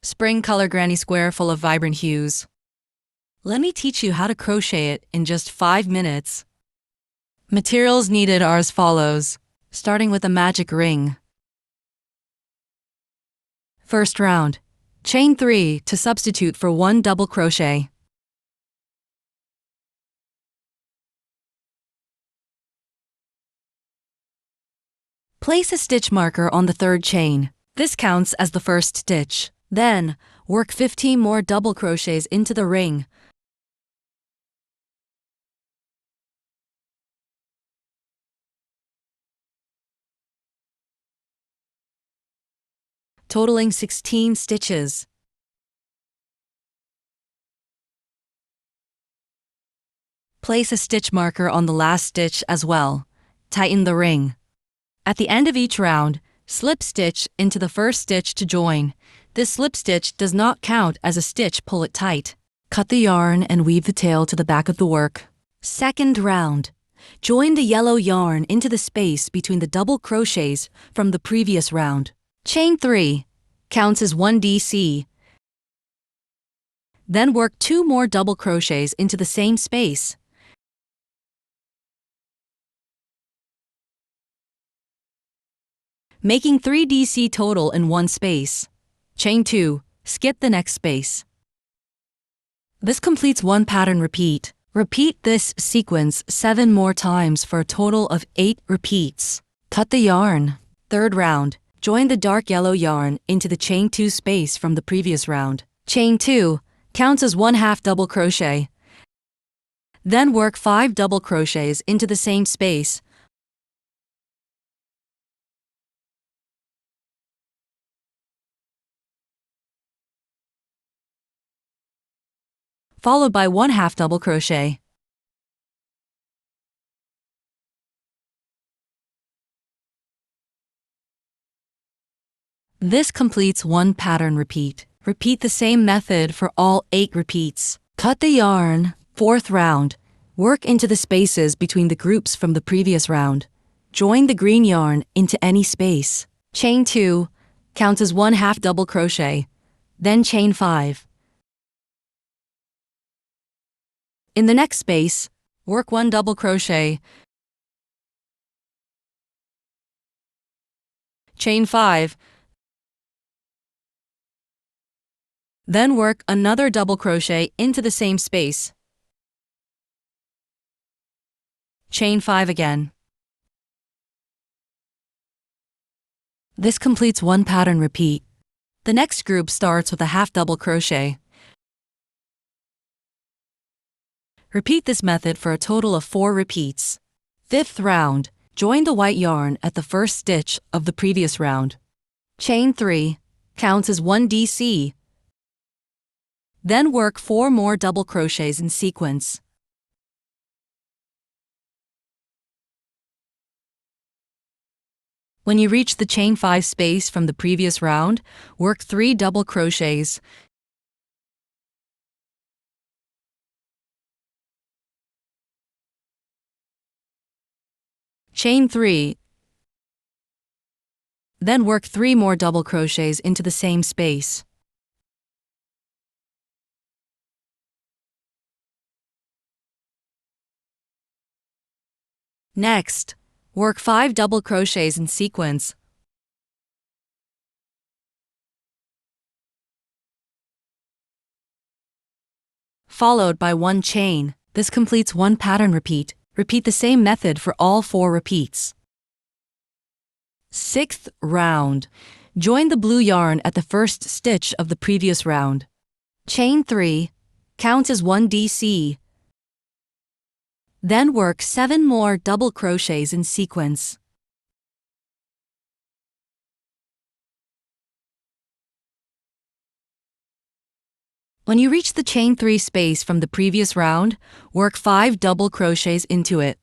Spring color granny square full of vibrant hues. Let me teach you how to crochet it in just 5 minutes. Materials needed are as follows, starting with a magic ring. First round. Chain 3 to substitute for 1 double crochet. Place a stitch marker on the third chain. This counts as the first stitch. Then, work 15 more double crochets into the ring. Totaling 16 stitches. Place a stitch marker on the last stitch as well. Tighten the ring. At the end of each round, slip stitch into the first stitch to join. This slip stitch does not count as a stitch, pull it tight. Cut the yarn and weave the tail to the back of the work. Second round. Join the yellow yarn into the space between the double crochets from the previous round. Chain 3 counts as 1 DC. Then work 2 more double crochets into the same space. Making 3 DC total in one space. Chain 2, skip the next space. This completes one pattern repeat. Repeat this sequence 7 more times for a total of 8 repeats. Cut the yarn. Third round. Join the dark yellow yarn into the chain 2 space from the previous round. Chain 2 counts as 1/2 double crochet. Then work 5 double crochets into the same space. Followed by 1/2 double crochet. This completes one pattern repeat. Repeat the same method for all 8 repeats. Cut the yarn. Fourth round. Work into the spaces between the groups from the previous round. Join the green yarn into any space. Chain 2 counts as 1/2 double crochet. Then chain 5. In the next space, work 1 double crochet. Chain 5. Then work another double crochet into the same space. Chain 5 again. This completes one pattern repeat. The next group starts with a 1/2 double crochet. Repeat this method for a total of 4 repeats. Fifth round. Join the white yarn at the first stitch of the previous round. Chain 3 counts as 1 DC. Then work 4 more double crochets in sequence. When you reach the chain 5 space from the previous round, work 3 double crochets. Chain 3. Then work 3 more double crochets into the same space. Next, work 5 double crochets in sequence. Followed by 1 chain. This completes one pattern repeat. Repeat the same method for all 4 repeats. Sixth round. Join the blue yarn at the first stitch of the previous round. Chain 3 counts as 1 DC. Then work 7 more double crochets in sequence. When you reach the chain 3 space from the previous round, work 5 double crochets into it.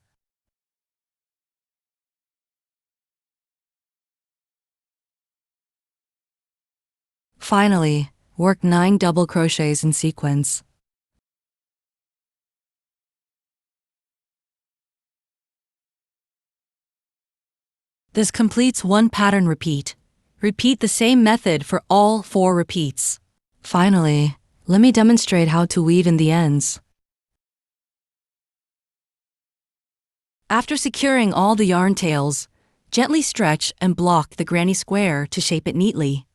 Finally, work 9 double crochets in sequence. This completes one pattern repeat. Repeat the same method for all 4 repeats. Finally, let me demonstrate how to weave in the ends. After securing all the yarn tails, gently stretch and block the granny square to shape it neatly.